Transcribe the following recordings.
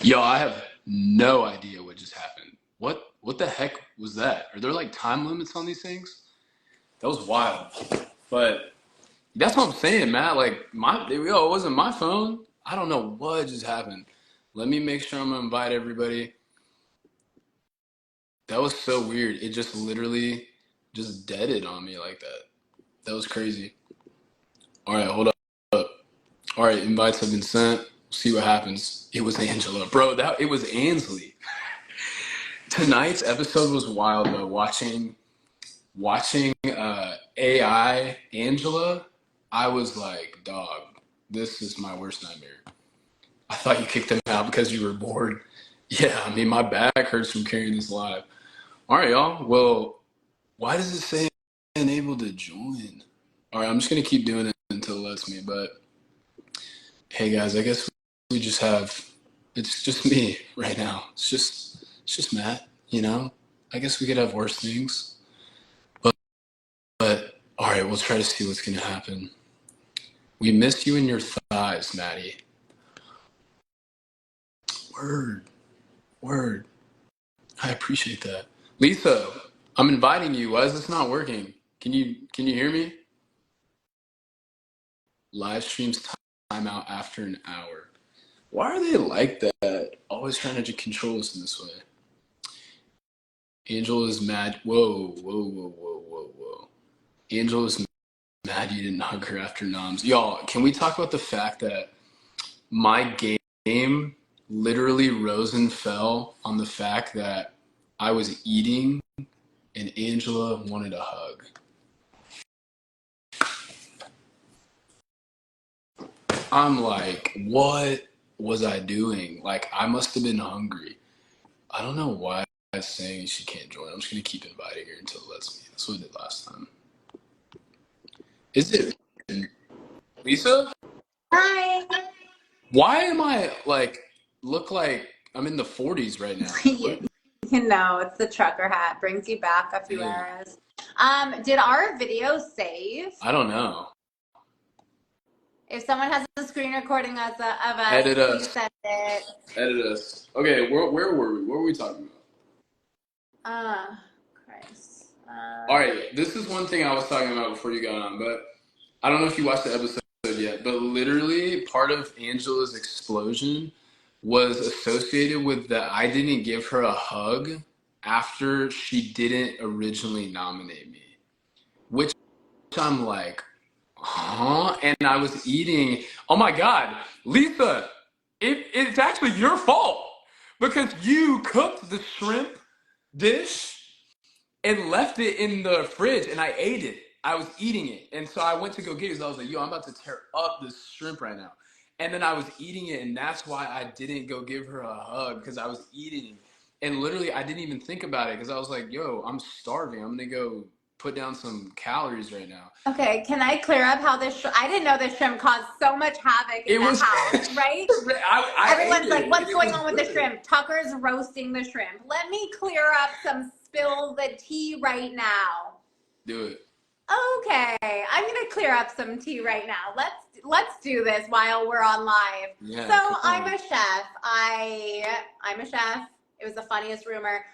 Yo, I have no idea what just happened. What the heck was that? Are there like time limits on these things? That was wild. But that's what I'm saying, Matt. Like it wasn't my phone. I don't know what just happened. Let me make sure I'm gonna invite everybody. That was so weird. It just literally just deaded on me like that. That was crazy. All right, hold up. All right, invites have been sent. See what happens. It was Angela, bro. It was Ansley. Tonight's episode was wild though. Watching AI Angela, I was like, dog, this is my worst nightmare. I thought you kicked them out because you were bored. Yeah, I mean, my back hurts from carrying this live. All right, y'all. Well, why does it say unable to join? All right, I'm just going to keep doing it until it lets me. But hey, guys, I guess we just it's just me right now. It's just Matt, you know? I guess we could have worse things. But all right, we'll try to see what's going to happen. We miss you in your thighs, Maddie. Word. I appreciate that. Lisa, I'm inviting you. Why is this not working? Can you hear me? Live streams time out after an hour. Why are they like that? Always trying to control us in this way. Angel is mad. Whoa. Angel is mad you didn't hug her after noms. Y'all, can we talk about the fact that my game literally rose and fell on the fact that I was eating and Angela wanted a hug. I'm like, what was I doing? Like, I must have been hungry. I don't know why I'm saying she can't join. I'm just going to keep inviting her until it lets me. That's what I did last time. Is it Lisa? Hi. Why am I look like I'm in the 40s right now? You know, it's the trucker hat. Brings you back a few eras. Did our video save? I don't know. If someone has a screen recording of us, Edit please us. send it. Edit us. Okay, where were we? What were we talking about? Christ. All right, this is one thing I was talking about before you got on, but I don't know if you watched the episode yet, but literally part of Angela's explosion was associated with that I didn't give her a hug after she didn't originally nominate me, which I'm like, huh? And I was eating. Oh my God, Lisa, it's actually your fault because you cooked the shrimp dish and left it in the fridge, and I ate it. I was eating it, and so I went to go get it because I was like, yo, I'm about to tear up this shrimp right now. And then I was eating it, and that's why I didn't go give her a hug, because I was eating. And literally, I didn't even think about it, because I was like, yo, I'm starving. I'm going to go put down some calories right now. Okay, can I clear up how I didn't know this shrimp caused so much havoc in the house, right? Everyone's like, what's going on with the shrimp? Tucker's roasting the shrimp. Let me clear up spill the tea right now. Do it. Okay, I'm gonna clear up some tea right now. Let's do this while we're on live. Yeah, so I'm a chef. I'm a chef. It was the funniest rumor.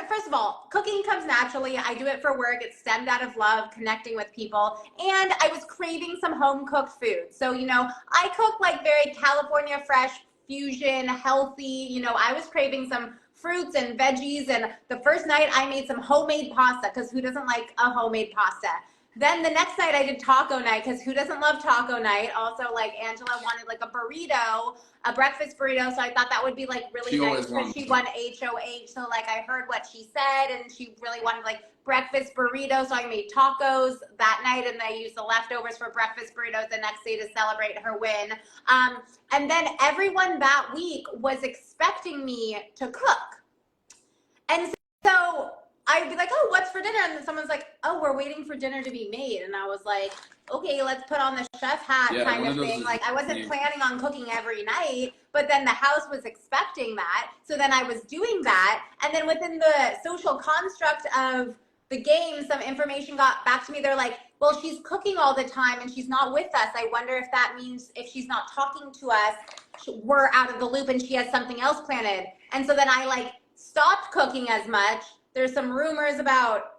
First of all, cooking comes naturally. I do it for work. It stemmed out of love, connecting with people. And I was craving some home cooked food. So, I cook like very California fresh, fusion, healthy. I was craving some fruits and veggies. And the first night I made some homemade pasta, because who doesn't like a homemade pasta? Then the next night I did taco night, because who doesn't love taco night? Also, like, Angela wanted like a burrito, a breakfast burrito. So I thought that would be like really nice, because she won HOH. So like I heard what she said, and she really wanted like breakfast burrito. So I made tacos that night, and I used the leftovers for breakfast burritos the next day to celebrate her win. And then everyone that week was expecting me to cook. And so I'd be like, oh, what's for dinner? And then someone's like, oh, we're waiting for dinner to be made. And I was like, okay, let's put on the chef hat kind of thing. Like, I wasn't planning on cooking every night, but then the house was expecting that. So then I was doing that. And then within the social construct of the game, some information got back to me. They're like, well, she's cooking all the time and she's not with us. I wonder if that means if she's not talking to us, we're out of the loop and she has something else planted. And so then I like stopped cooking as much. There's some rumors about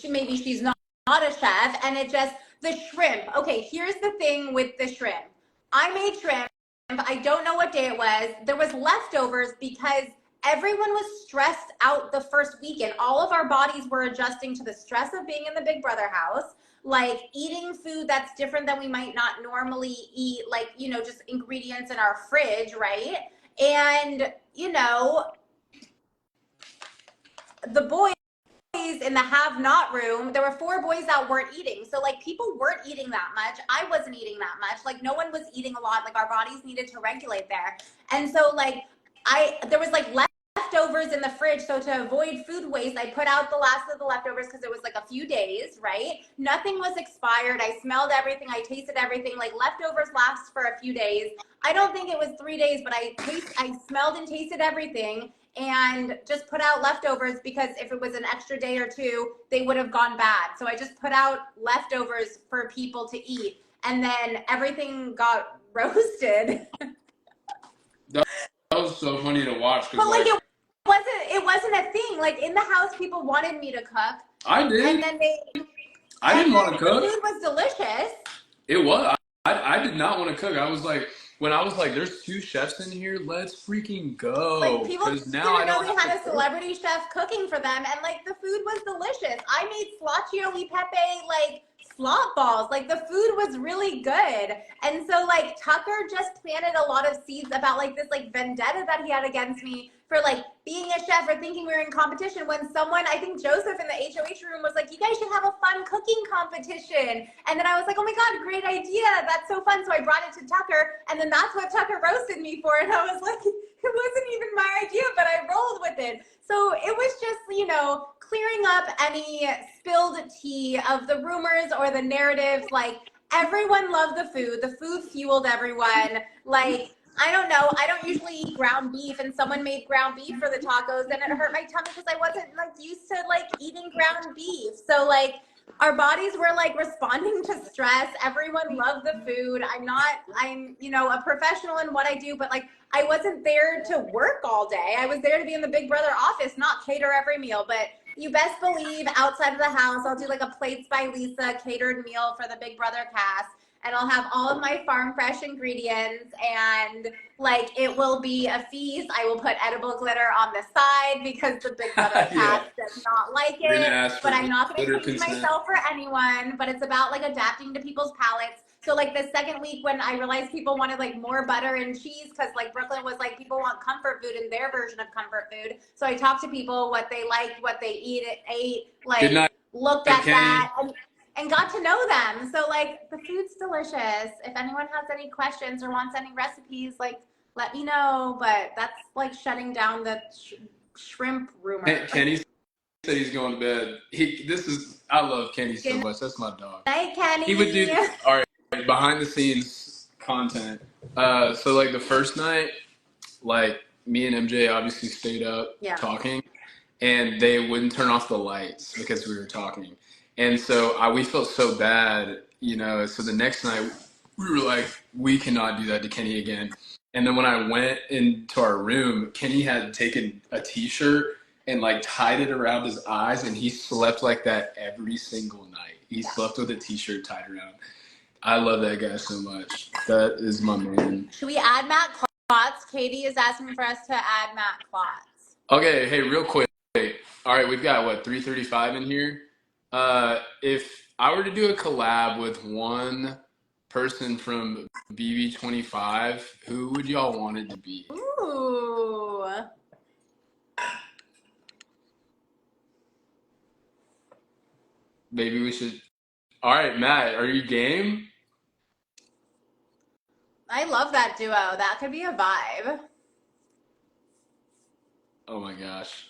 maybe she's not a chef, and it just, the shrimp. Okay, here's the thing with the shrimp. I made shrimp. I don't know what day it was. There was leftovers because everyone was stressed out the first weekend. All of our bodies were adjusting to the stress of being in the Big Brother house, like eating food that's different than we might not normally eat, like, you know, just ingredients in our fridge, right? And, you know, the boys in the have not room, there were 4 boys that weren't eating. So like people weren't eating that much. I wasn't eating that much. Like no one was eating a lot. Like our bodies needed to regulate there. And so like there was like leftovers in the fridge. So to avoid food waste, I put out the last of the leftovers because it was like a few days, right? Nothing was expired. I smelled everything. I tasted everything. Like leftovers last for a few days. I don't think it was 3 days, but I smelled and tasted everything, and just put out leftovers because if it was an extra day or 2, they would have gone bad. So I just put out leftovers for people to eat, and then everything got roasted. That was so funny to watch. But like it wasn't a thing. Like in the house, people wanted me to cook. I did. And then I didn't want to cook. The food was delicious. It was. I did not want to cook. I was like, when I was like, there's 2 chefs in here, let's freaking go. Like people didn't know we had a celebrity chef cooking for them, and like the food was delicious. I made slotio y pepe like slot balls. Like the food was really good. And so like Tucker just planted a lot of seeds about like this like vendetta that he had against me for like being a chef or thinking we were in competition, when someone, I think Joseph in the HOH room, was like, you guys should have a fun cooking competition. And then I was like, oh my God, great idea. That's so fun. So I brought it to Tucker, and then that's what Tucker roasted me for. And I was like, it wasn't even my idea, but I rolled with it. So it was just, you know, clearing up any spilled tea of the rumors or the narratives. Like everyone loved the food. The food fueled everyone. Like, I don't know. I don't usually eat ground beef, and someone made ground beef for the tacos, and it hurt my tummy because I wasn't like used to like eating ground beef. So like our bodies were like responding to stress. Everyone loved the food. I'm, you know, a professional in what I do, but like I wasn't there to work all day. I was there to be in the Big Brother office, not cater every meal. But you best believe outside of the house, I'll do like a Plates by Lisa catered meal for the Big Brother cast. And I'll have all of my farm fresh ingredients, and like it will be a feast. I will put edible glitter on the side because the Big Brother cast does not like it. But I'm not going to change myself for anyone. But it's about like adapting to people's palates. So like the second week, when I realized people wanted like more butter and cheese, because like Brooklyn was like, people want comfort food in their version of comfort food. So I talked to people what they liked, what they ate, like looked at that. And got to know them. So like the food's delicious. If anyone has any questions or wants any recipes, like let me know. But that's like shutting down the shrimp rumor. Kenny said he's going to bed. I love Kenny so much. That's my dog. Night, Kenny. He would do, all right, behind the scenes content. So like the first night, like me and MJ obviously stayed up talking, and they wouldn't turn off the lights because we were talking. And so we felt so bad, you know, so the next night we were like, we cannot do that to Kenny again. And then when I went into our room, Kenny had taken a t-shirt and like tied it around his eyes, and he slept like that every single night. He slept with a t-shirt tied around. I love that guy so much. That is my man. Should we add Matt Klotz? Katie is asking for us to add Matt Klotz. Okay, hey, real quick. All right, we've got what, 335 in here? If I were to do a collab with one person from BB25, who would y'all want it to be? Ooh. Maybe we should. All right, Matt, are you game? I love that duo. That could be a vibe. Oh my gosh.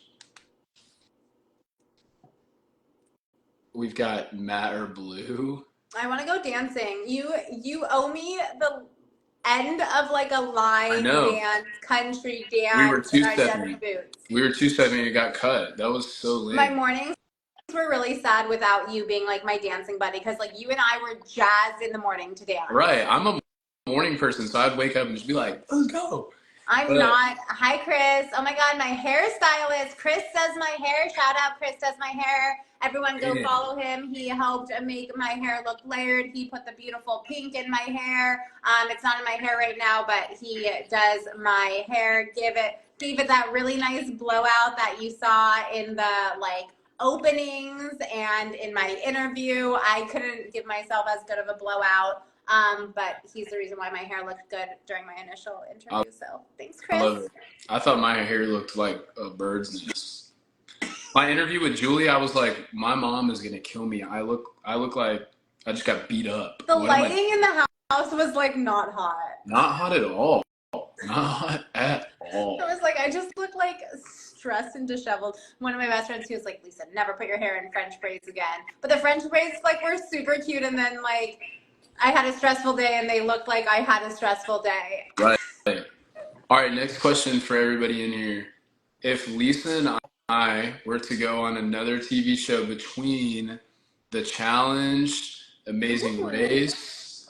We've got Matt or Blue. I want to go dancing. You owe me the end of like a line dance, country dance. We were 2-stepping. We were 2-stepping and it got cut. That was so lame. My mornings were really sad without you being like my dancing buddy, because like you and I were jazzed in the morning to dance. Right. I'm a morning person, so I'd wake up and just be like, let's go. I'm not. Hi, Chris. Oh my God, my hairstylist. Chris does my hair. Shout out, Chris does my hair. Everyone go follow him. He helped make my hair look layered. He put the beautiful pink in my hair. It's not in my hair right now, but he does my hair. Gave it that really nice blowout that you saw in the like openings and in my interview. I couldn't give myself as good of a blowout. But he's the reason why my hair looked good during my initial interview. So thanks, Chris. I love it. I thought my hair looked like a bird's nest. My interview with Julie, I was like, my mom is gonna kill me. I look like I just got beat up. The lighting in the house was like not hot. Not hot at all. Not hot at all. I was like, I just look like stressed and disheveled. One of my best friends, he was like, Lisa, never put your hair in French braids again. But the French braids like were super cute, and then like I had a stressful day and they looked like I had a stressful day. Right. All right, next question for everybody in here. If Lisa and I were to go on another TV show between The Challenge, Amazing Race,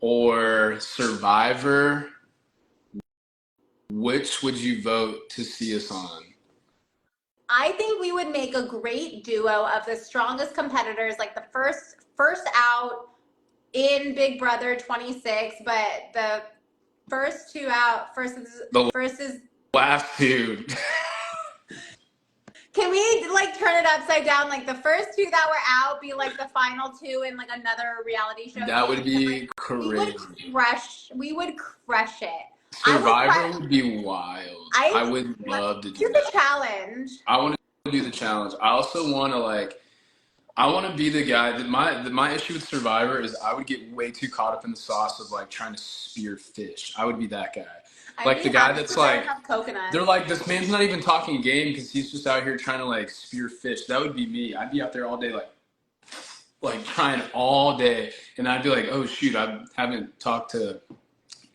or Survivor, which would you vote to see us on? I think we would make a great duo of the strongest competitors, like the first out in Big Brother 26, but the first two out versus last two. Can we like turn it upside down? Like the first two that were out be like the final two in like another reality show. That would be crazy. We would crush it. Survivor would be wild. I would love to do the challenge. I want to do the challenge. I also want to I want to be the guy that my issue with Survivor is I would get way too caught up in the sauce of like trying to spear fish. I would be that guy. Like the guy that's like, they're like, this man's not even talking game because he's just out here trying to like spear fish. That would be me. I'd be out there all day like trying all day, and I'd be like, oh shoot, I haven't talked to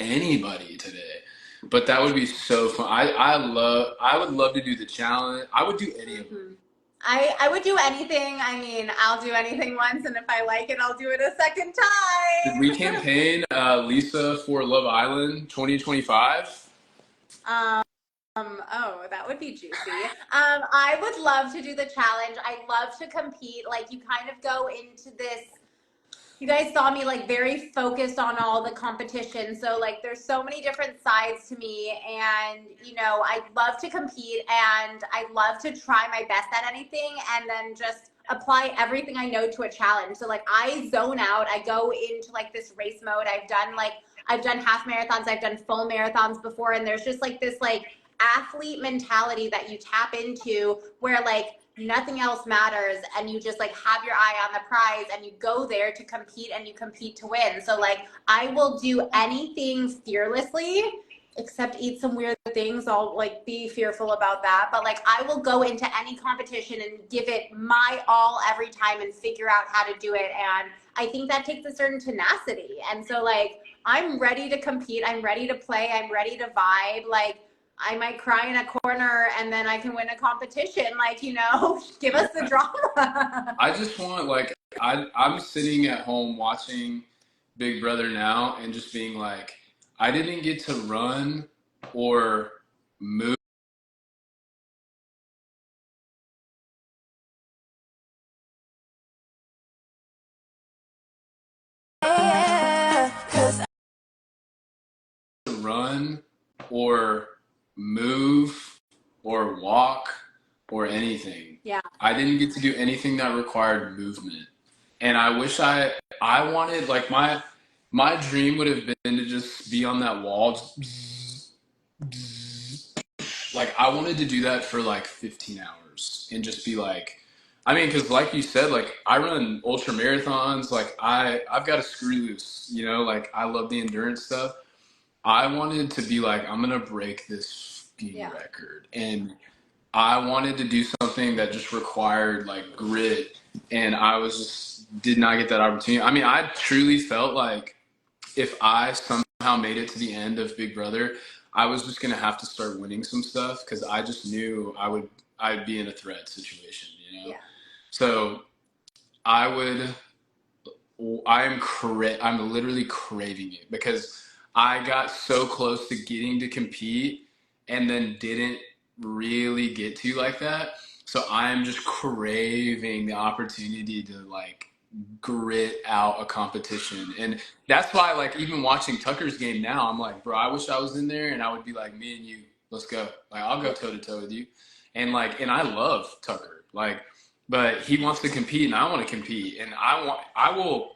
anybody today. But that would be so fun. I would love to do the challenge. I would do any of them. I would do anything. I mean, I'll do anything once, and if I like it, I'll do it a second time. Did we campaign Lisa for Love Island 2025? Oh, that would be juicy. I would love to do the challenge. I love to compete. Like, you kind of go into this. You guys saw me like very focused on all the competition. So like there's so many different sides to me, and you know, I love to compete and I love to try my best at anything and then just apply everything I know to a challenge. So like I zone out, I go into like this race mode. I've done half marathons, I've done full marathons before, and there's just like this like athlete mentality that you tap into where like nothing else matters, and you just like have your eye on the prize and you go there to compete and you compete to win. So like I will do anything fearlessly except eat some weird things. I'll like be fearful about that, but like I will go into any competition and give it my all every time and figure out how to do it. And I think that takes a certain tenacity. And so like I'm ready to compete, I'm ready to play, I'm ready to vibe. Like I might cry in a corner and then I can win a competition. Like, you know, give us the drama. I just want, like, I'm sitting at home watching Big Brother now and just being like, I didn't get to run or move. Run or move or walk or anything. Yeah. I didn't get to do anything that required movement. And I wish I wanted, like, my dream would have been to just be on that wall. Like, I wanted to do that for like 15 hours and just be like, I mean, because like you said, like I run ultra marathons. Like I've got a screw loose, you know, like I love the endurance stuff. I wanted to be like, I'm going to break this record. And I wanted to do something that just required like grit. And did not get that opportunity. I mean, I truly felt like if I somehow made it to the end of Big Brother, I was just going to have to start winning some stuff because I just knew I'd be in a threat situation, you know? Yeah. So I would, I'm literally craving it because I got so close to getting to compete and then didn't really get to like that. So I'm just craving the opportunity to like grit out a competition. And that's why, like, even watching Tucker's game now, I'm like, bro, I wish I was in there and I would be like, me and you, let's go. Like, I'll go toe to toe with you. And like, and I love Tucker. Like, but he wants to compete and I want to compete. And I will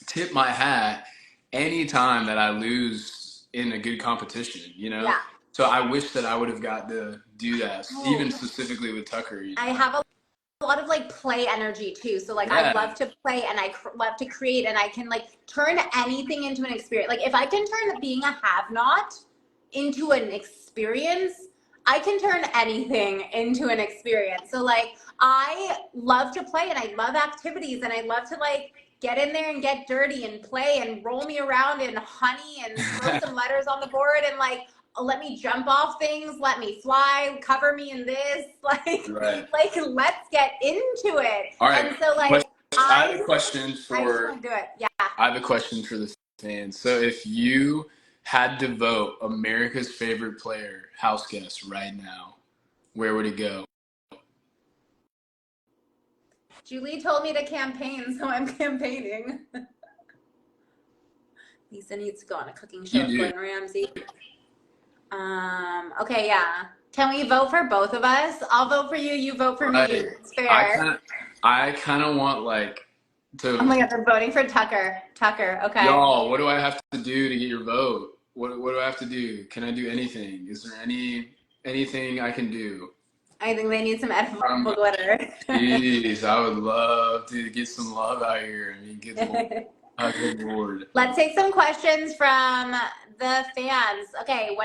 tip my hat anytime that I lose in a good competition, you know? Yeah. So I wish that I would have got to do that, even specifically with Tucker. You know? I have a lot of like play energy too. So like I Yeah. love to play and I love to create, and I can like turn anything into an experience. Like if I can turn being a have-not into an experience, I can turn anything into an experience. So like I love to play and I love activities and I love to like get in there and get dirty and play and roll me around in honey and throw some letters on the board and like let me jump off things, let me fly, cover me in this, like, Right. like let's get into it. All right. And so like I have a question I just for want to do it. Yeah. I have a question for the fans. So if you had to vote America's favorite player, house guest right now, where would it go? Julie told me to campaign, so I'm campaigning. Lisa needs to go on a cooking show You with do. Gordon Ramsay. Okay, yeah. Can we vote for both of us? I'll vote for you. You vote for me. Right. It's fair. I kind of want like to. Oh my God, they're voting for Tucker. Tucker. Okay. Y'all, what do I have to do to get your vote? What do I have to do? Can I do anything? Is there anything I can do? I think they need some edible glitter. Jeez, I would love to get some love out here. I mean, good Lord. Let's take some questions from the fans. Okay,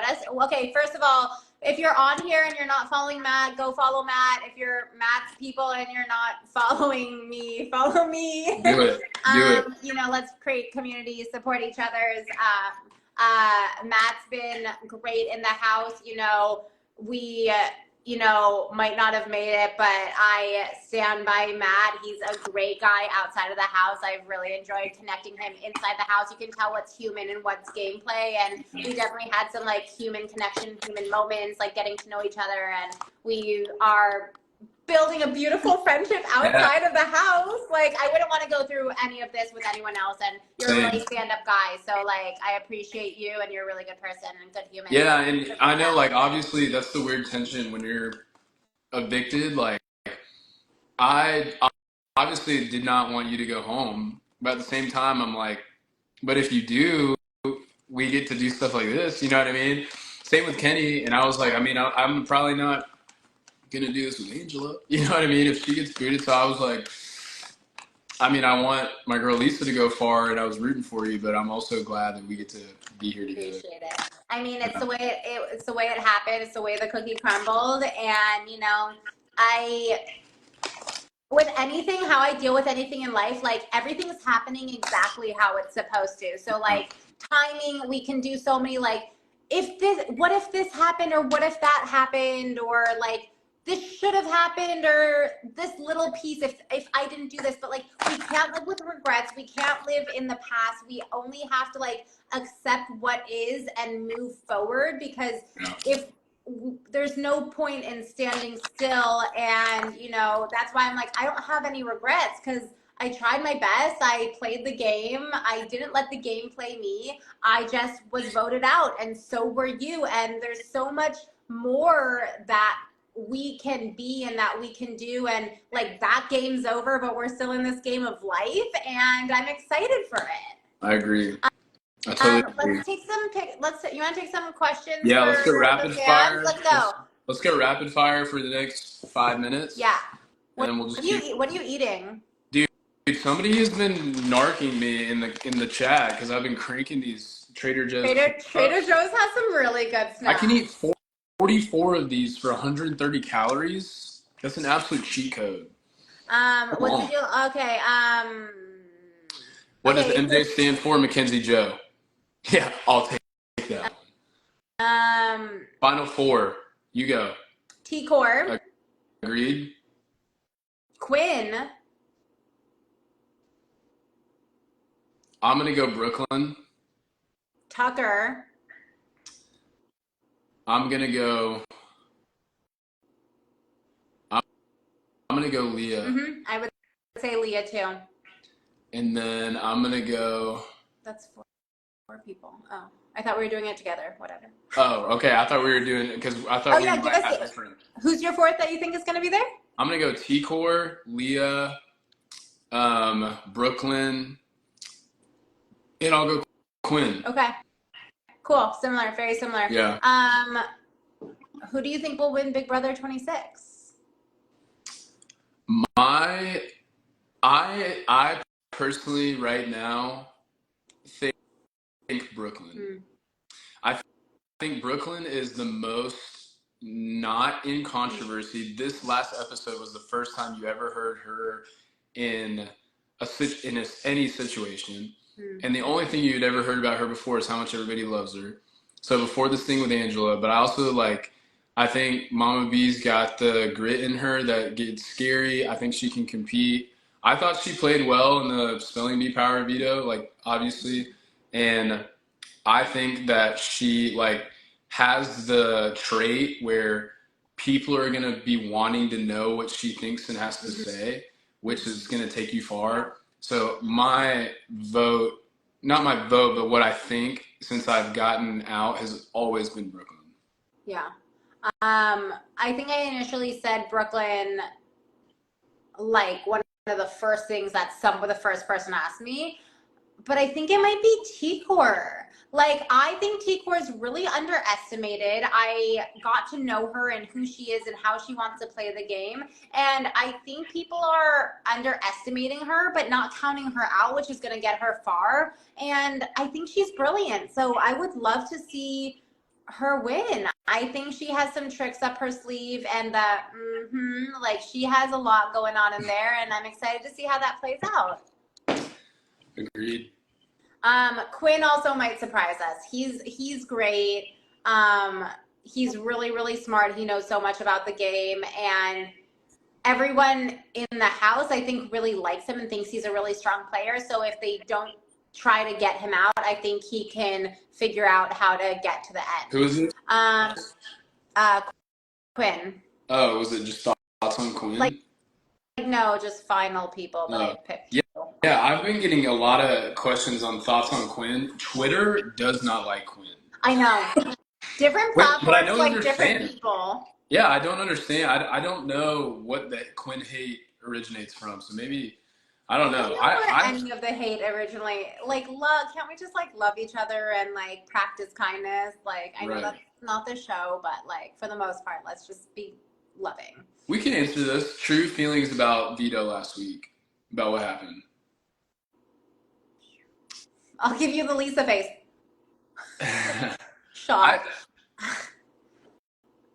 first of all, if you're on here and you're not following Matt, go follow Matt. If you're Matt's people and you're not following me, follow me. Do it. Do it. You know, let's create community, support each other's. Matt's been great in the house. You know, we might not have made it, but I stand by Matt. He's a great guy outside of the house. I've really enjoyed connecting him inside the house. You can tell what's human and what's gameplay, and we definitely had some like human connection, human moments, like getting to know each other, and we are building a beautiful friendship outside of the house. Like I wouldn't want to go through any of this with anyone else, and you're a really stand-up guy, so like I appreciate you, and you're a really good person and good human. Yeah, and I know like obviously that's the weird tension when you're evicted. Like I obviously did not want you to go home, but at the same time I'm like, but if you do, we get to do stuff like this, you know what I mean? Same with Kenny, and I was like, I mean, I'm probably not gonna do this with Angela, you know what I mean, if she gets booted. So I was like, I mean, I want my girl Lisa to go far, and I was rooting for you, but I'm also glad that we get to be here together. Appreciate it. I mean, it's the way it's the way it happened. It's the way the cookie crumbled, and you know, with anything, how I deal with anything in life, like everything's happening exactly how it's supposed to. So like timing, we can do so many like what if this happened, or what if that happened, or like this should have happened, or this little piece if I didn't do this. But like we can't live with regrets. We can't live in the past. We only have to like accept what is and move forward, because if there's no point in standing still. And you know, that's why I'm like, I don't have any regrets, because I tried my best. I played the game. I didn't let the game play me. I just was voted out, and so were you. And there's so much more that we can be and that we can do, and like that game's over, but we're still in this game of life, and I'm excited for it. I agree. I totally agree. Let's take some you want to take some questions? Yeah, let's go rapid fire. Let's go. Let's go rapid fire for the next 5 minutes. Yeah. And then we'll just what are you eating? Dude, somebody has been narking me in the chat because I've been cranking these Trader Joe's. Trader Joe's has some really good snacks. I can eat 44 of these for 130 calories. That's an absolute cheat code. What did you do? Okay. What does MJ stand for? Mackenzie Joe. Yeah, I'll take that one. Final four. You go. T-Core. Agreed. Quinn. I'm gonna go Brooklyn. Tucker. I'm gonna go. I'm gonna go Leah. I would say Leah too. And then I'm gonna go. That's four people. Oh, I thought we were doing it together. Whatever. Oh, okay. I thought we were doing because I thought Oh we yeah, might have different. Who's your fourth that you think is going to be there? I'm gonna go T-Core, Leah, Brooklyn, and I'll go Quinn. Okay. Cool. Similar. Very similar. Yeah. Who do you think will win Big Brother 26? I personally right now think Brooklyn. I think Brooklyn is the most not in controversy. This last episode was the first time you ever heard her in any situation. And the only thing you'd ever heard about her before is how much everybody loves her. So before this thing with Angela, but I also I think Mama B's got the grit in her that gets scary. I think she can compete. I thought she played well in the spelling bee power veto, obviously. And I think that she has the trait where people are going to be wanting to know what she thinks and has to say, which is going to take you far. So my vote, not my vote, but what I think since I've gotten out has always been Brooklyn. Yeah. I think I initially said Brooklyn, one of the first things that the first person asked me, but I think it might be T-Core. I think T-Core is really underestimated. I got to know her and who she is and how she wants to play the game. And I think people are underestimating her, but not counting her out, which is going to get her far. And I think she's brilliant. So I would love to see her win. I think she has some tricks up her sleeve and that, she has a lot going on in there. And I'm excited to see how that plays out. Agreed. Quinn also might surprise us. He's great. He's really, really smart. He knows so much about the game, and everyone in the house, I think, really likes him and thinks he's a really strong player. So if they don't try to get him out, I think he can figure out how to get to the end. Who is it? Quinn. Oh, was it just thoughts on Quinn? No, just final people that I picked. Yeah, I've been getting a lot of questions on thoughts on Quinn. Twitter does not like Quinn. I know. Different platforms but I don't understand. Different people. Yeah, I don't understand. I don't know what the Quinn hate originates from. So maybe, I don't know. Any of the hate originally, love, can't we just love each other and practice kindness? I know that's not the show, but for the most part, let's just be loving. We can answer this. True feelings about Vito last week, about what happened. I'll give you the Lisa face. Shock.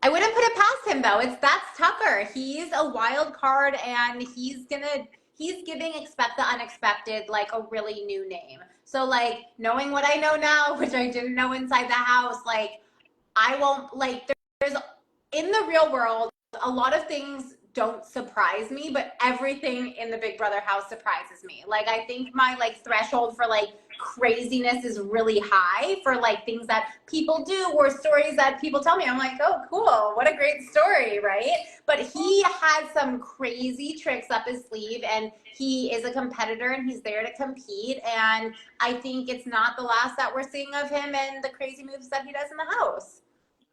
I wouldn't put it past him though. That's Tucker. He's a wild card and he's giving expect the unexpected a really new name. So knowing what I know now, which I didn't know inside the house, I won't there's in the real world, a lot of things don't surprise me, but everything in the Big Brother house surprises me. I think my threshold for craziness is really high for things that people do or stories that people tell me. I'm oh, cool. What a great story, right? But he has some crazy tricks up his sleeve and he is a competitor and he's there to compete. And I think it's not the last that we're seeing of him and the crazy moves that he does in the house.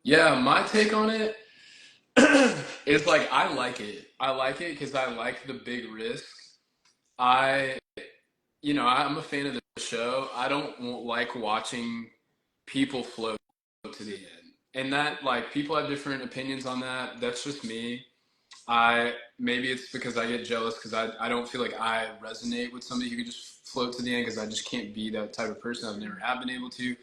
Yeah, my take on it is I like it. I like it because I like the big risk. I'm a fan of the show. I don't like watching people float to the end. And that, people have different opinions on that. That's just me. Maybe it's because I get jealous because I don't feel like I resonate with somebody who could just float to the end because I just can't be that type of person. I've never have been able to.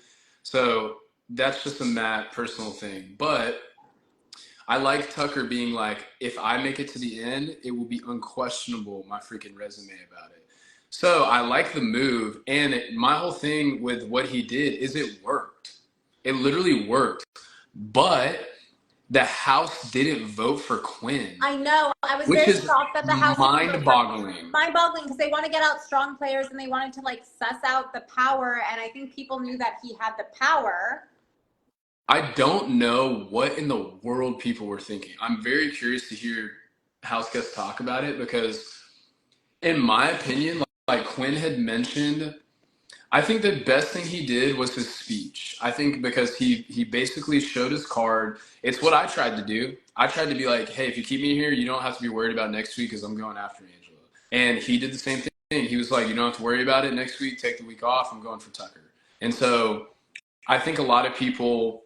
So that's just a Matt personal thing. But I like Tucker being if I make it to the end, it will be unquestionable my freaking resume about it. So I like the move, and my whole thing with what he did is it worked. It literally worked. But the House didn't vote for Quinn, I know. I was which very is shocked that the House didn't vote for mind-boggling. mind-boggling because they want to get out strong players and they wanted to like suss out the power. And I think people knew that he had the power. I don't know what in the world people were thinking. I'm very curious to hear House guests talk about it because, in my opinion, like Quinn had mentioned, I think the best thing he did was his speech. I think because he basically showed his card. It's what I tried to do. I tried to be like, hey, if you keep me here, you don't have to be worried about next week because I'm going after Angela. And he did the same thing. He was like, you don't have to worry about it next week. Take the week off. I'm going for Tucker. And so I think a lot of people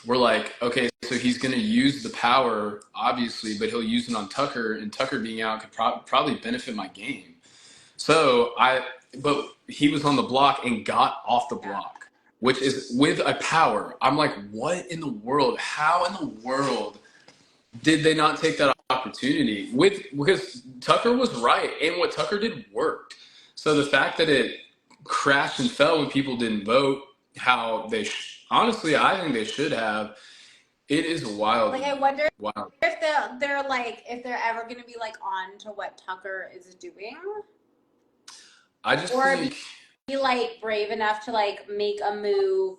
were like, okay, so he's going to use the power, obviously, but he'll use it on Tucker, and Tucker being out could probably benefit my game. So but he was on the block and got off the block, which is with a power. I'm like, what in the world? How in the world did they not take that opportunity? Because Tucker was right, and what Tucker did worked. So the fact that it crashed and fell when people didn't vote, how they honestly, I think they should have. It is wild. Like I wonder Wow. if they're like if they're ever going to be like on to what Tucker is doing. I just or think be like brave enough to like make a move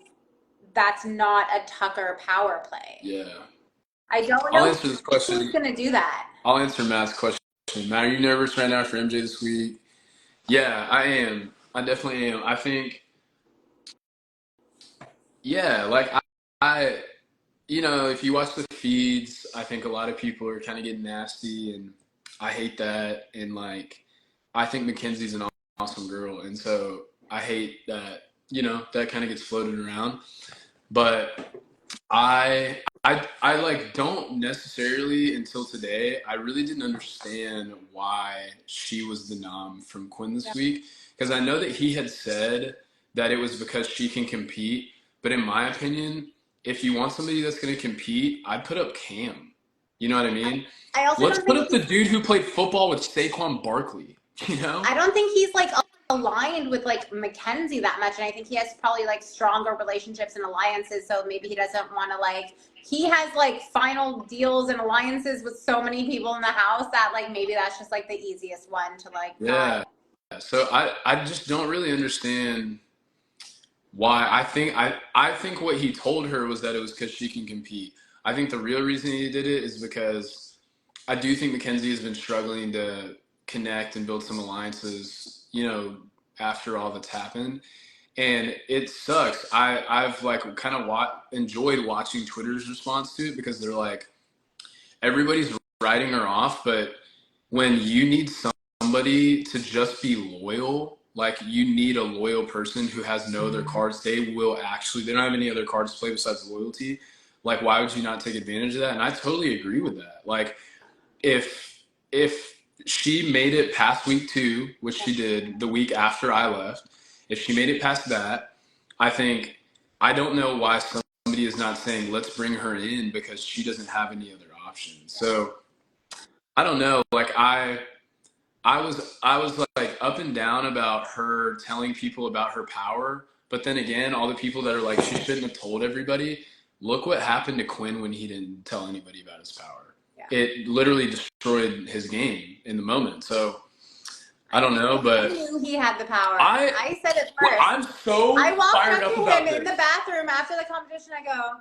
that's not a Tucker power play. yeah. I don't I'll know answer this question. who's gonna do that. I'll answer Matt's question. Matt, are you nervous right now for MJ this week? Yeah, I am. I definitely am. I think, yeah, like I if you watch the feeds, I think a lot of people are kind of getting nasty, and I hate that. And like, I think Mackenzie's an awesome girl, and so I hate that. That kind of gets floated around. But I like don't necessarily until today. I really didn't understand why she was the nom from Quinn this week because I know that he had said that it was because she can compete. But in my opinion, if you want somebody that's going to compete, I'd put up Cam. You know what I mean? I also Let's don't put think up the dude who played football with Saquon Barkley. I don't think he's like aligned with like Mackenzie that much, and I think he has probably like stronger relationships and alliances, so maybe he doesn't want to like he has like final deals and alliances with so many people in the house that like maybe that's just like the easiest one to like Yeah. So I just don't really understand why. I think what he told her was that it was because she can compete. I think the real reason he did it is because I do think Mackenzie has been struggling to connect and build some alliances, after all that's happened. And it sucks. I've like kind of enjoyed watching Twitter's response to it because they're like, everybody's writing her off, but when you need somebody to just be loyal, like you need a loyal person who has no other cards. They don't have any other cards to play besides loyalty. Like, why would you not take advantage of that? And I totally agree with that. Like, if she made it past week 2, which she did the week after I left, if she made it past that, I don't know why somebody is not saying let's bring her in because she doesn't have any other options. So I don't know. Like I was like up and down about her telling people about her power, but then again, all the people that are like she shouldn't have told everybody. Look what happened to Quinn when he didn't tell anybody about his power. It literally destroyed his game in the moment. So I don't know, but I knew he had the power. I said it first. I'm so I walked fired up up to about him in this. the bathroom after the competition. I go,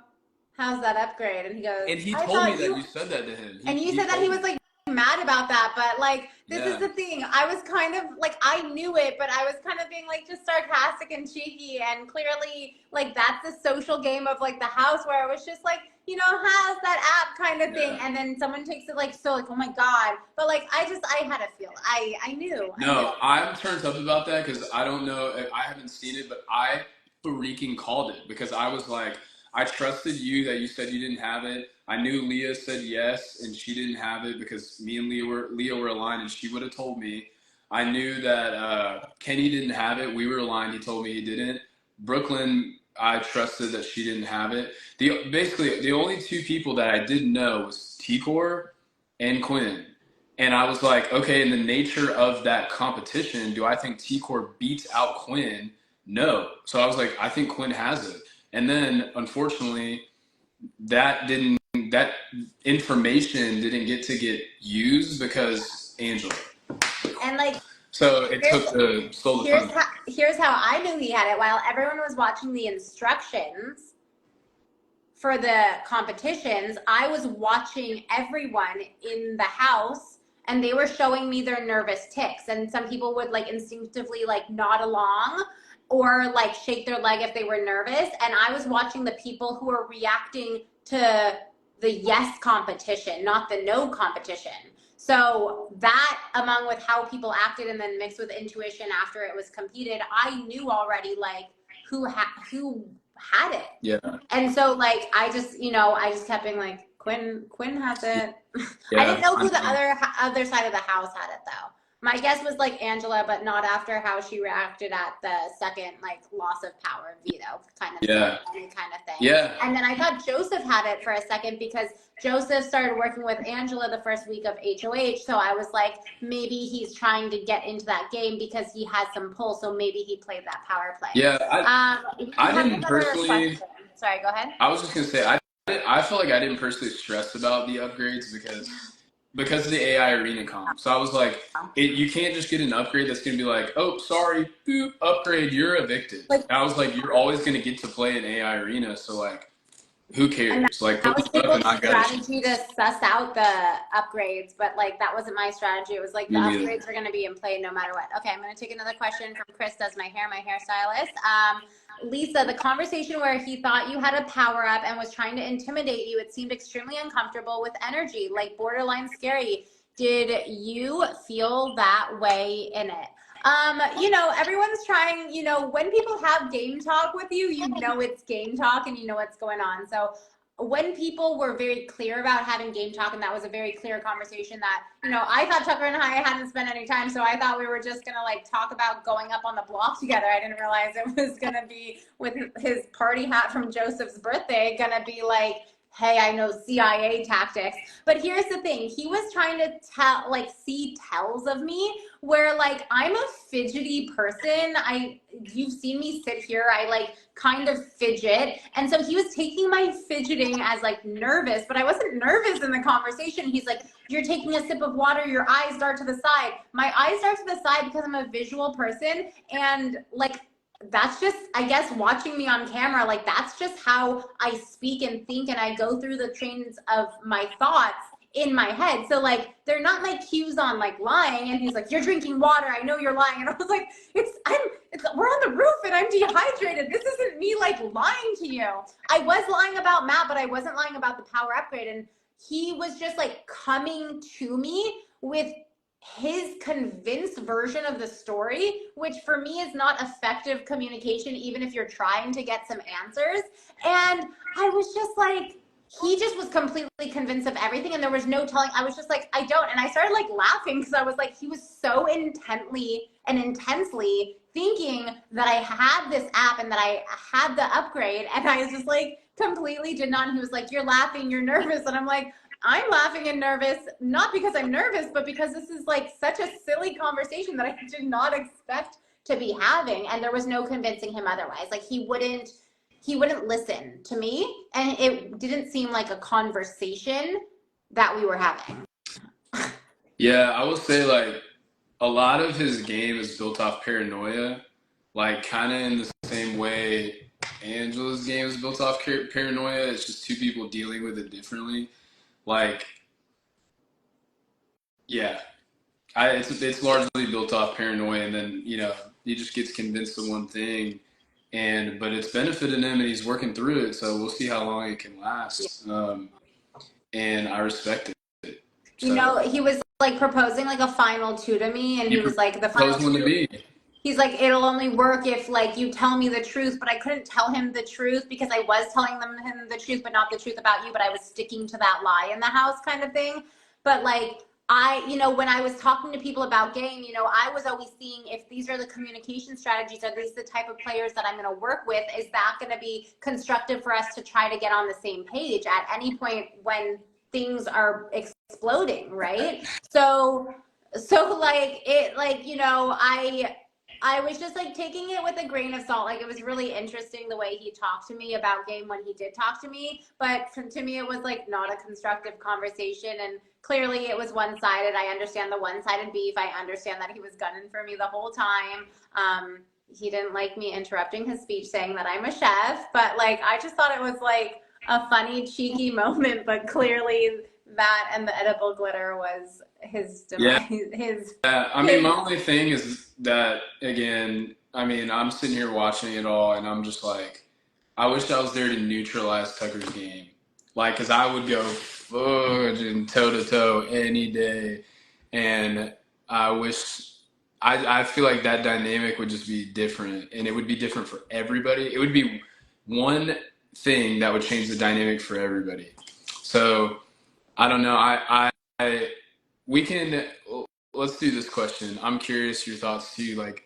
"How's that upgrade?" And he goes, And he "I told me thought that you said that to him. And you He said that told he was me. like mad about that, but like this is Yeah. the thing. I was kind of like I knew it, but I was kind of being like just sarcastic and cheeky, and clearly like that's the social game of like the house where it was just like how's that app kind of thing, and then someone takes it like so like oh my god, but like I had a feel. I knew. No, I'm turned up about that because I don't know. I haven't seen it, but I freaking called it because I was like, I trusted you that you said you didn't have it. I knew Leah said yes, and she didn't have it because me and Leah were aligned, and she would have told me. I knew that Kenny didn't have it. We were aligned. He told me he didn't. Brooklyn, I trusted that she didn't have it. Basically, the only 2 people that I didn't know was T-Core and Quinn. And I was like, okay, in the nature of that competition, do I think T-Core beats out Quinn? No. So I was like, I think Quinn has it. And then, unfortunately, that didn't that information didn't get used because Angela. And like, So it stole the thunder. Here's how I knew he had it. While everyone was watching the instructions for the competitions, I was watching everyone in the house, and they were showing me their nervous tics. And some people would like instinctively like nod along or like shake their leg if they were nervous. And I was watching the people who were reacting to the yes competition, not the no competition. So that, among with how people acted and then mixed with intuition after it was competed, I knew already like who had it. Yeah. And so like I just kept being like, Quinn has it. Yeah, I didn't know who the other side of the house had it though. My guess was like Angela, but not after how she reacted at the second like loss of power and veto kind of thing. Yeah. And then I thought Joseph had it for a second because Joseph started working with Angela the first week of HOH. So I was like, maybe he's trying to get into that game because he has some pull. So maybe he played that power play. Yeah. I didn't personally. Question. Sorry, go ahead. I was just gonna say I feel like I didn't personally stress about the upgrades because of the AI arena comp. So I was like, you can't just get an upgrade that's going to be like, oh, sorry, boop, upgrade, you're evicted. Like, I was like, you're always going to get to play an AI arena. So like, who cares? Like, that was people's strategy to suss out the upgrades, but like that wasn't my strategy. It was like the upgrades were going to be in play no matter what. Okay, I'm going to take another question from Chris does my hairstylist. Lisa, the conversation where he thought you had a power up and was trying to intimidate you, it seemed extremely uncomfortable with energy, like borderline scary. Did you feel that way in it? Everyone's trying, when people have game talk with you, it's game talk and you know what's going on. So when people were very clear about having game talk, and that was a very clear conversation that, I thought Tucker and I hadn't spent any time. So I thought we were just going to like talk about going up on the block together. I didn't realize it was going to be with his party hat from Joseph's birthday, going to be like, hey, I know CIA tactics. But here's the thing. He was trying to see tells of me where like I'm a fidgety person. You've seen me sit here. I like kind of fidget. And so he was taking my fidgeting as like nervous, but I wasn't nervous in the conversation. He's like, you're taking a sip of water. Your eyes dart to the side. My eyes dart to the side because I'm a visual person. And like, that's just, I guess, watching me on camera, like that's just how I speak and think, and I go through the trains of my thoughts in my head. So like they're not my cues on like lying. And he's like, you're drinking water, I know you're lying. And I was like, we're on the roof and I'm dehydrated. This isn't me like lying to you. I was lying about Matt, but I wasn't lying about the power upgrade. And he was just like coming to me with his convinced version of the story, which for me is not effective communication, even if you're trying to get some answers. And I was just like, he just was completely convinced of everything, and there was no telling. I was just like, I don't. And I started like laughing because I was like, he was so intently and intensely thinking that I had this app and that I had the upgrade, and I was just like completely did not. And he was like, you're laughing, you're nervous. And I'm like, I'm laughing and nervous, not because I'm nervous, but because this is like such a silly conversation that I did not expect to be having. And there was no convincing him otherwise. Like he wouldn't listen to me. And it didn't seem like a conversation that we were having. Yeah, I would say like a lot of his game is built off paranoia, like kind of in the same way Angela's game is built off paranoia. It's just two people dealing with it differently. Like, yeah, it's largely built off paranoia, and then he just gets convinced of one thing, but it's benefited him, and he's working through it. So we'll see how long it can last. And I respect it. So, he was like proposing like a final two to me, and he was like, the final two to me. He's like, it'll only work if like you tell me the truth, but I couldn't tell him the truth because I was telling him the truth, but not the truth about you, but I was sticking to that lie in the house kind of thing. But like, when I was talking to people about game, I was always seeing if these are the communication strategies, are these the type of players that I'm going to work with? Is that going to be constructive for us to try to get on the same page at any point when things are exploding, right? So like it, like, I was just like taking it with a grain of salt. Like it was really interesting the way he talked to me about game when he did talk to me, but to me it was like not a constructive conversation, and clearly it was one-sided. I understand the one-sided beef. I understand that he was gunning for me the whole time. He didn't like me interrupting his speech saying that I'm a chef, but like I just thought it was like a funny, cheeky moment, but clearly that and the edible glitter was his Yeah. demise. His I mean, my only thing is that, again, I mean, I'm sitting here watching it all, and I'm just like, I wish I was there to neutralize Tucker's game. Like, because I would go fudge and toe to toe any day. And I wish, I feel like that dynamic would just be different, and it would be different for everybody. It would be one thing that would change the dynamic for everybody. So, I don't know. We can, let's do this question. I'm curious your thoughts too. Like,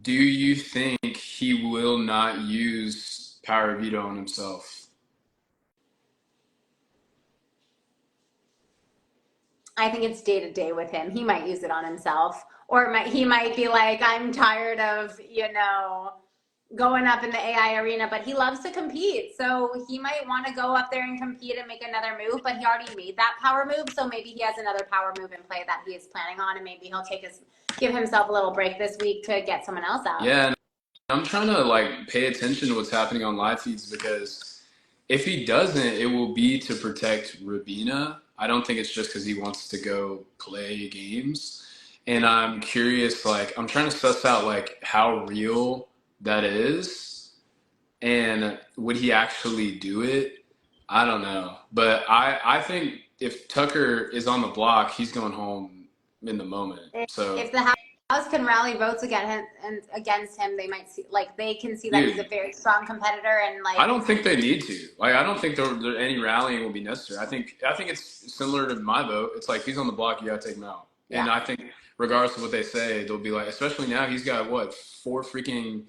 do you think he will not use power of veto on himself? I think it's day to day with him. He might use it on himself, or he might be like, I'm tired of, going up in the AI arena, but he loves to compete. So he might want to go up there and compete and make another move, but he already made that power move. So maybe he has another power move in play that he is planning on, and maybe he'll give himself a little break this week to get someone else out. Yeah, and I'm trying to like pay attention to what's happening on live feeds, because if he doesn't, it will be to protect Rabina. I don't think it's just because he wants to go play games. And I'm curious, like, I'm trying to suss out like how real that is, and would he actually do it? I don't know. But I think if Tucker is on the block, he's going home in the moment. So If the House can rally votes against him, they might see, like, they can see that dude, he's a very strong competitor, and like, I don't think they need to. Like, I don't think any rallying will be necessary. I think it's similar to my vote. It's like, he's on the block, you got to take him out. yeah. And I think regardless of what they say, they'll be like, especially now, he's got what, 4 freaking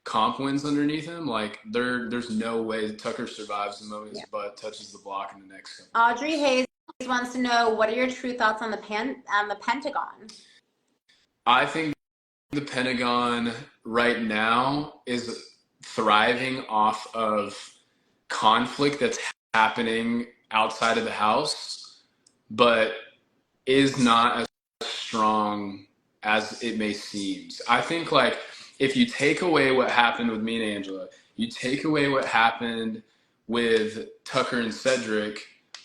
comp wins underneath him. Like, there's no way Tucker survives the moment his butt touches the block in the next couple. Audrey Hayes wants to know, what are your true thoughts on the Pentagon? I think the Pentagon right now is thriving off of conflict that's happening outside of the house, but is not as strong as it may seem. I think, like, if you take away what happened with me and Angela, you take away what happened with Tucker and Cedric,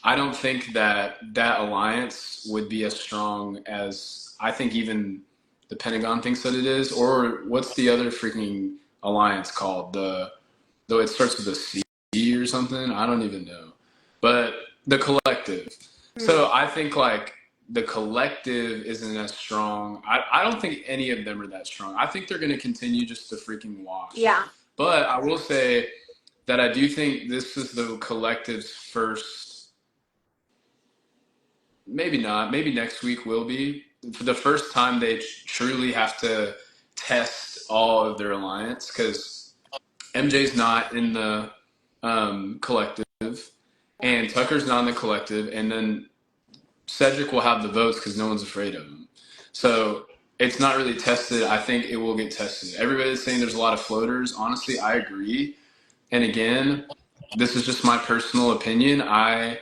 I don't think that alliance would be as strong as I think even the Pentagon thinks that it is. Or what's the other freaking alliance called? Though it starts with a C or something. I don't even know. But the collective. So I think like the collective isn't as strong. I don't think any of them are that strong. I think they're going to continue just to freaking wash. Yeah. But I will say that I do think this is the collective's first, maybe not, maybe next week will be, for the first time they truly have to test all of their alliance, because MJ's not in the collective, and Tucker's not in the collective, and then Cedric will have the votes because no one's afraid of him. So it's not really tested. I think it will get tested. Everybody's saying there's a lot of floaters. Honestly, I agree. And again, this is just my personal opinion. I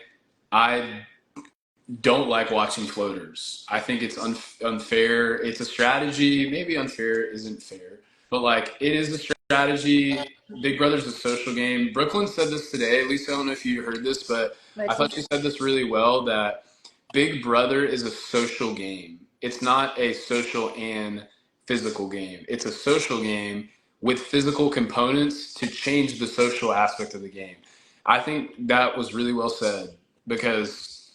don't like watching floaters. I think it's unfair. It's a strategy. Maybe unfair isn't fair, but like, it is a strategy. Big Brother's a social game. Brooklyn said this today. At least I don't know if you heard this, but I thought she said this really well, that Big Brother is a social game. It's not a social and physical game. It's a social game with physical components to change the social aspect of the game. I think that was really well said, because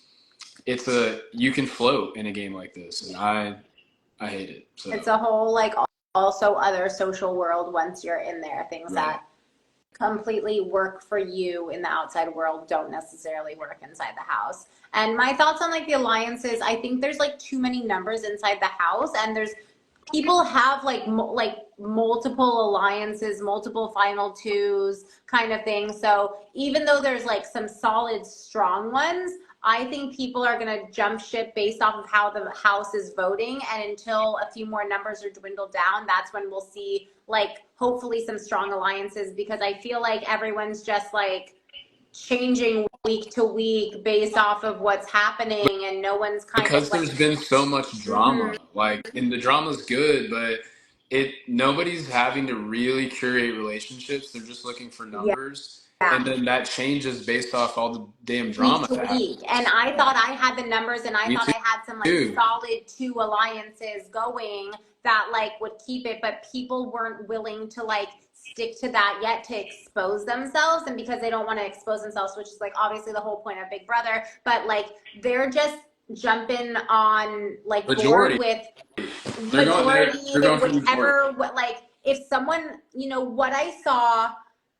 you can float in a game like this, and I hate it. So It's a whole, like, also other social world once you're in there. Things that completely work for you in the outside world don't necessarily work inside the house. And my thoughts on like the alliances, I think there's like too many numbers inside the house, and there's people have like multiple alliances, multiple final twos kind of thing. So even though there's like some solid strong ones, I think people are going to jump ship based off of how the House is voting. And until a few more numbers are dwindled down, that's when we'll see, like, hopefully some strong alliances, because I feel like everyone's just like changing week to week based off of what's happening, and no one's kind of Because like, there's been so much mm-hmm. drama, like, and the drama's good, but nobody's having to really curate relationships. They're just looking for Yeah. numbers, and then that changes based off all the damn Week drama to that week. And happens. I Yeah. thought I had the numbers, and I Me thought I had some like too. solid 2 alliances going that like would keep it, but people weren't willing to like stick to that yet to expose themselves. And because they don't want to expose themselves, which is like obviously the whole point of Big Brother, but like they're just jumping on like board Majority. with They're going there. majority, They're going for the majority. whichever, what, like if someone, you know, what I saw,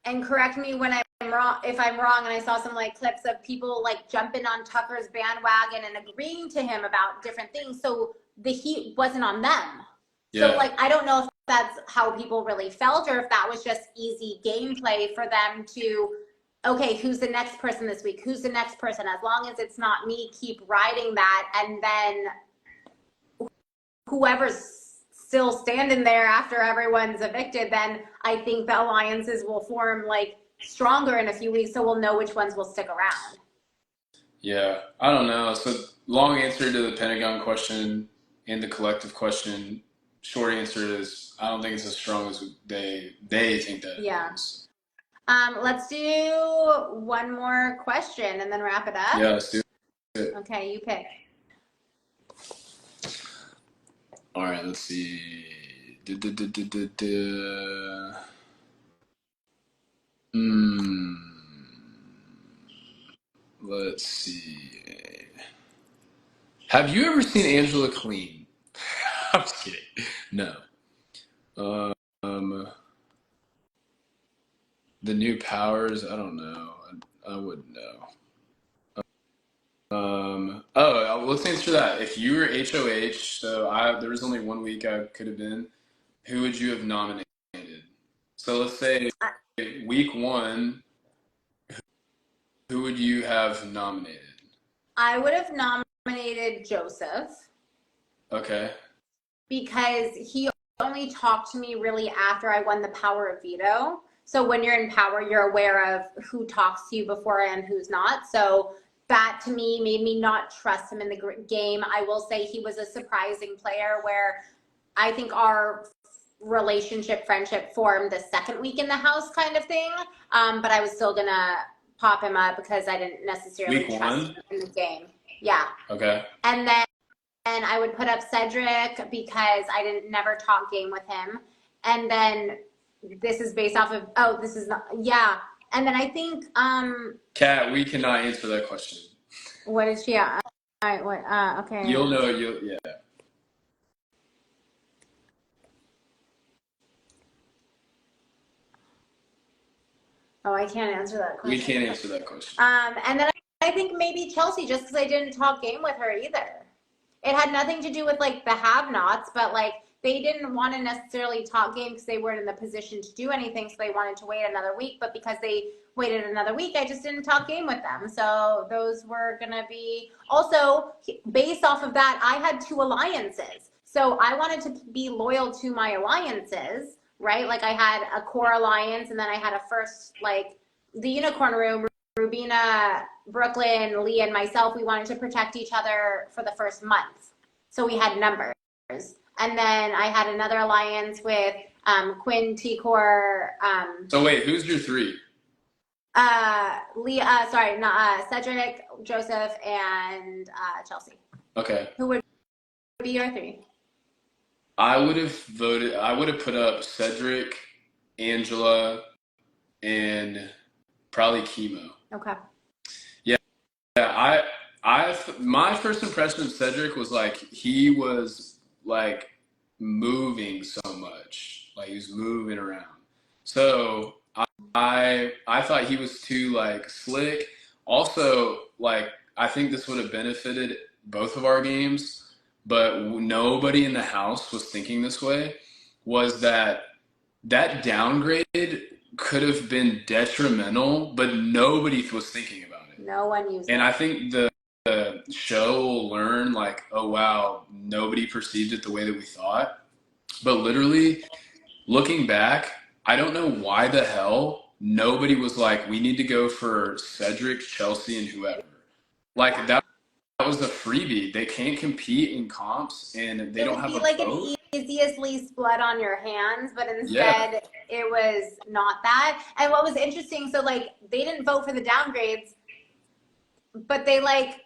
and correct me when I'm wrong, if I'm wrong, and I saw some like clips of people like jumping on Tucker's bandwagon and agreeing to him about different things. So the heat wasn't on them. Yeah. So like, I don't know if that's how people really felt, or if that was just easy gameplay for them to, okay, who's the next person this week? Who's the next person? As long as it's not me, keep riding that. And then whoever's still standing there after everyone's evicted, then I think the alliances will form like stronger in a few weeks, so we'll know which ones will stick around. Yeah, I don't know. So long answer to the Pentagon question and the collective question. Short answer is I don't think it's as strong as they think that it is. Let's do one more question and then wrap it up. Yeah, let's do it. Okay, you pick. All right, let's see. Let's see. Have you ever seen Angela clean? I'm just kidding. No. The new powers, I don't know. I wouldn't know. Let's answer that. If you were HOH, there was only 1 week I could have been, who would you have nominated? So let's say week 1, who would you have nominated? I would have nominated Joseph. Okay. Because he only talked to me really after I won the power of veto. So when you're in power, you're aware of who talks to you before and who's not. So that to me made me not trust him in the game. I will say he was a surprising player, where I think our friendship formed the second week in the house kind of thing. But I was still going to pop him up because I didn't necessarily trust him in the game. Yeah. Okay. And then I would put up Cedric because I didn't never talk game with him. And then this is based off of, this is not, yeah. And then I think, Kat, we cannot answer that question. What is she at? All right, what, okay. You'll know, yeah. Oh, I can't answer that question. We can't answer that question. And then I think maybe Chelsea, just because I didn't talk game with her either. It had nothing to do with like the have-nots, but like they didn't want to necessarily talk game because they weren't in the position to do anything, so they wanted to wait another week. But because they waited another week, I just didn't talk game with them. So those were gonna be also based off of that. I had 2 alliances, so I wanted to be loyal to my alliances, right? Like I had a core alliance, and then I had a first, like the unicorn room. Rubina, Brooklyn, Lee, and myself, we wanted to protect each other for the first month. So we had numbers. And then I had another alliance with Quinn, T-Core. So wait, who's your 3? Cedric, Joseph, and Chelsea. Okay. Who would be your 3? I would have put up Cedric, Angela, and probably Chemo. Okay. Yeah, my first impression of Cedric was like he was like moving so much, like he was moving around. So I thought he was too like slick. Also, like I think this would have benefited both of our games, but nobody in the house was thinking this way. Was that downgrade could have been detrimental, but nobody was thinking about it. No one used it. And I think the the show will learn like, oh wow, nobody perceived it the way that we thought. But literally, looking back, I don't know why the hell nobody was like, we need to go for Cedric, Chelsea, and whoever. Like that was a freebie. They can't compete in comps, and they It don't would have be a like vote. an easiest least blood on your hands, but Yeah, instead it was not that. And what was interesting, so like they didn't vote for the downgrades, but they like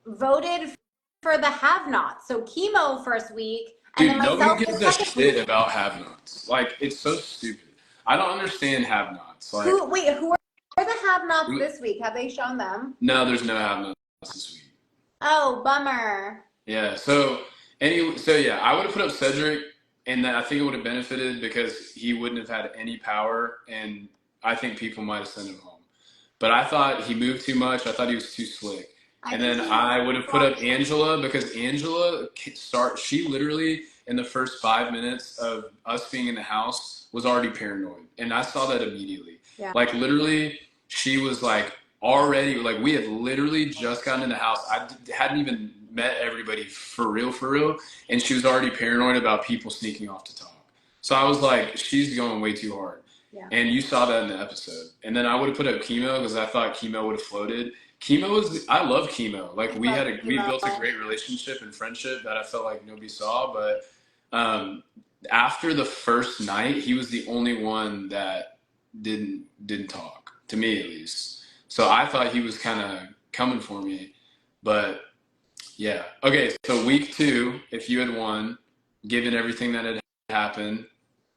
voted for the have-nots. So chemo first week, and then dude, nobody myself the gives a second shit week. about have-nots. Like, it's so stupid. I don't understand have-nots. Like, Who are the have-nots this week? Have they shown them? no, there's no have-nots this week. Oh, bummer. Yeah. So anyway, so yeah, I would have put up Cedric, and I think it would have benefited because he wouldn't have had any power, and I think people might have sent him home. But I thought he moved too much. I thought he was too slick. I And think then he's I would have put up Angela because Angela she literally in the first 5 minutes of us being in the house was already paranoid. And I saw that immediately. yeah. Like literally she was like already like we had literally just gotten in the house. I hadn't even met everybody for real. And she was already paranoid about people sneaking off to talk. So I was like, she's going way too hard. Yeah. And you saw that in the episode. And then I would have put up Chemo because I thought Chemo would have floated. I love Chemo. Like we built a great relationship and friendship that I felt like nobody saw. But after the first night, he was the only one that didn't talk, to me at least. So I thought he was kind of coming for me. But yeah. Okay, so week 2, if you had won, given everything that had happened,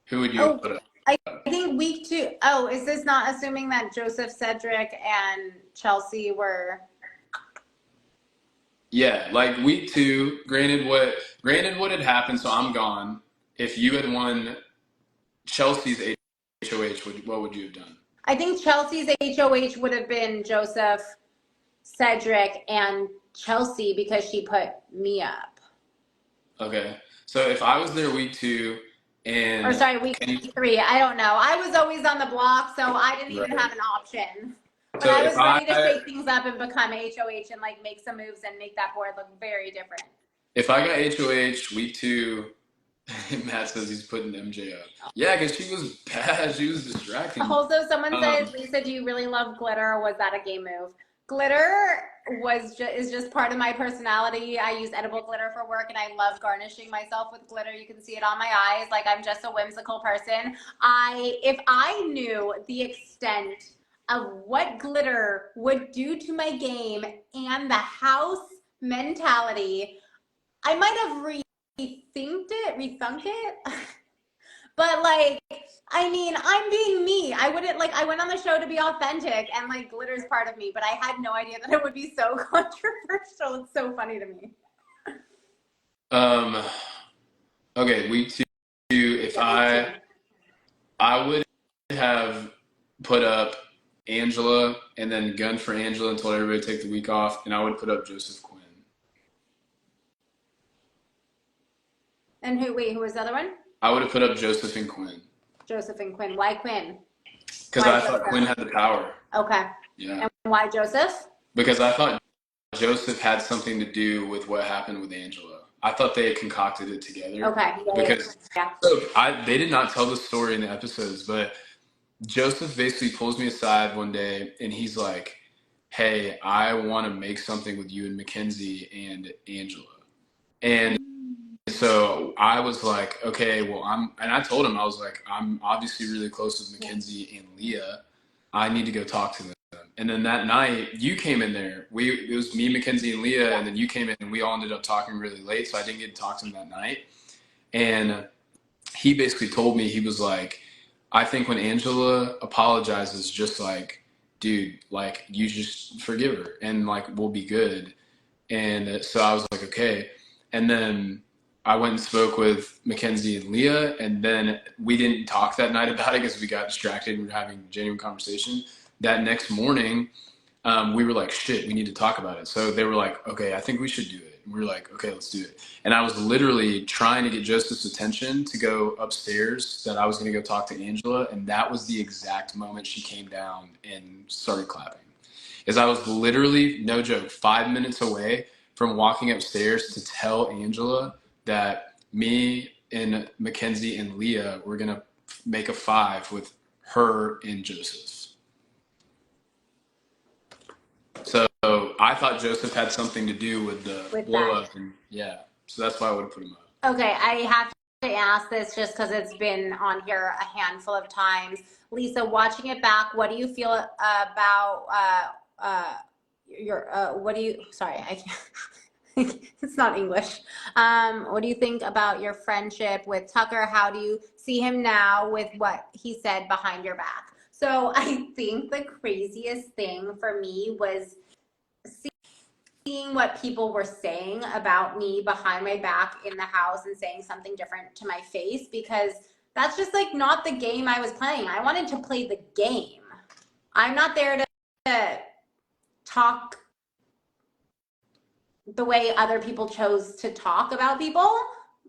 who would you have put up? I think week 2. Oh, is this not assuming that Joseph, Cedric, and Chelsea were? Yeah, like week 2. Granted, what had happened? So I'm gone. If you had won Chelsea's HOH, what would you have done? I think Chelsea's HOH would have been Joseph, Cedric, and Chelsea because she put me up. Okay, so if I was there week 2, and or sorry, week 3. I don't know. I was always on the block, so I didn't even have an option. But so I was ready to shake things up and become HOH and like make some moves and make that board look very different. If I got HOH week 2, Matt says he's putting MJ up. Yeah, because she was bad. She was distracting. Also, someone said, Lisa, do you really love glitter, or was that a game move? Glitter is just part of my personality. I use edible glitter for work, and I love garnishing myself with glitter. You can see it on my eyes. Like, I'm just a whimsical person. If I knew the extent of what glitter would do to my game and the house mentality, I might have rethunk it. But like, I mean, I'm being me. I went on the show to be authentic, and like glitter's part of me, but I had no idea that it would be so controversial. It's so funny to me. Okay, week 2, if I would have put up Angela and then gunned for Angela and told everybody to take the week off, and I would put up Joseph Quinn. And who was the other one? I would have put up Joseph and Quinn. Joseph and Quinn. Why Quinn? Because I thought Quinn had the power. Okay. Yeah. And why Joseph? Because I thought Joseph had something to do with what happened with Angela. I thought they had concocted it together. Okay. Because they did not tell the story in the episodes, but Joseph basically pulls me aside one day and he's like, hey, I want to make something with you and Mackenzie and Angela. And so I was like, okay, well, and I told him, I was like, I'm obviously really close with Mackenzie and Leah. I need to go talk to them. And then that night you came in there. It was me, Mackenzie, and Leah, and then you came in and we all ended up talking really late. So I didn't get to talk to him that night. And he basically told me, he was like, I think when Angela apologizes, just like, dude, like you just forgive her and like, we'll be good. And so I was like, okay. And then I went and spoke with Mackenzie and Leah, and then we didn't talk that night about it because we got distracted and we were having a genuine conversation. That next morning, we were like, shit, we need to talk about it. So they were like, okay, I think we should do it. And we were like, okay, let's do it. And I was literally trying to get Joseph's attention to go upstairs, that I was going to go talk to Angela. And that was the exact moment she came down and started clapping. is I was literally, no joke, 5 minutes away from walking upstairs to tell Angela that me and Mackenzie and Leah were going to make a 5 with her and Joseph. So I thought Joseph had something to do with the with blow that. up, and yeah, so that's why I would have put him up. Okay, I have to ask this just because it's been on here a handful of times. Lisa, watching it back, what do you feel about what do you, sorry, I can't, it's not English. What do you think about your friendship with Tucker? How do you see him now with what he said behind your back? So I think the craziest thing for me was seeing what people were saying about me behind my back in the house and saying something different to my face, because that's just like not the game I was playing. I wanted to play the game. I'm not there to talk the way other people chose to talk about people,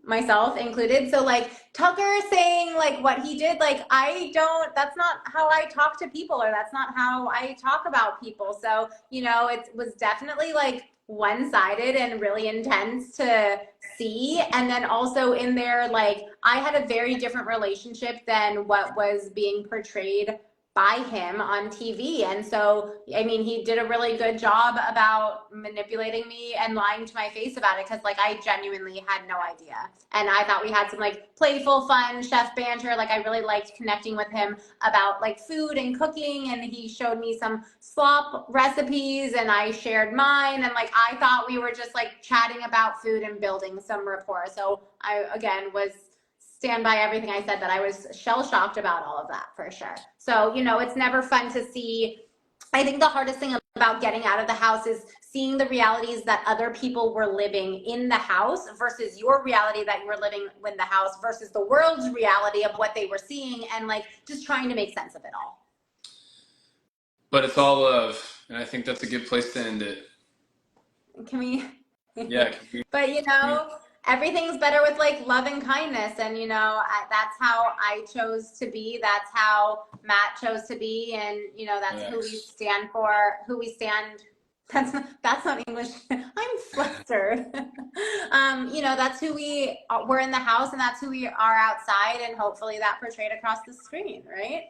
myself included. So like Tucker saying like what he did, like that's not how I talk to people, or that's not how I talk about people. So, you know, it was definitely like one-sided and really intense to see. And then also in there, like I had a very different relationship than what was being portrayed by him on TV. And so, I mean, he did a really good job about manipulating me and lying to my face about it, because like I genuinely had no idea. And I thought we had some like playful, fun chef banter. Like I really liked connecting with him about like food and cooking, and he showed me some slop recipes and I shared mine, and like I thought we were just like chatting about food and building some rapport. So I again stand by everything I said, that I was shell-shocked about all of that for sure. So, you know, it's never fun to see. I think the hardest thing about getting out of the house is seeing the realities that other people were living in the house versus your reality that you were living in the house versus the world's reality of what they were seeing, and like just trying to make sense of it all. But it's all love, and I think that's a good place to end it. Can we? Yeah. But you know, everything's better with like love and kindness, and you know, that's how I chose to be. That's how Matt chose to be, and you know, that's who we stand for. Who we stand. That's not English. I'm flustered. You know, that's who we're in the house, and that's who we are outside, and hopefully that portrayed across the screen, right?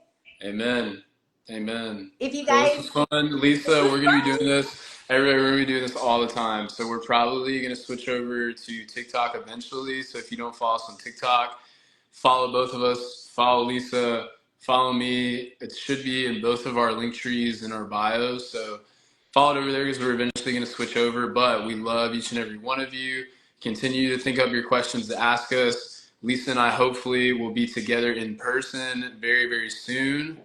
Amen. Amen. If you Well, guys, this was fun. Lisa, we're going to be doing this. Everybody, we're going to be doing this all the time. So we're probably going to switch over to TikTok eventually. So if you don't follow us on TikTok, follow both of us. Follow Lisa. Follow me. It should be in both of our link trees in our bios. So follow it over there, because we're eventually going to switch over. But we love each and every one of you. Continue to think up your questions to ask us. Lisa and I hopefully will be together in person very, very soon.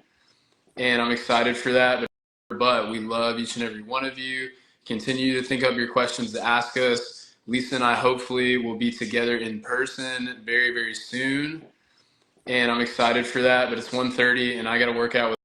And I'm excited for that. But we love each and every one of you. Continue to think up your questions to ask us. Lisa and I hopefully will be together in person very, very soon. And I'm excited for that. But it's 1:30 and I got to work out with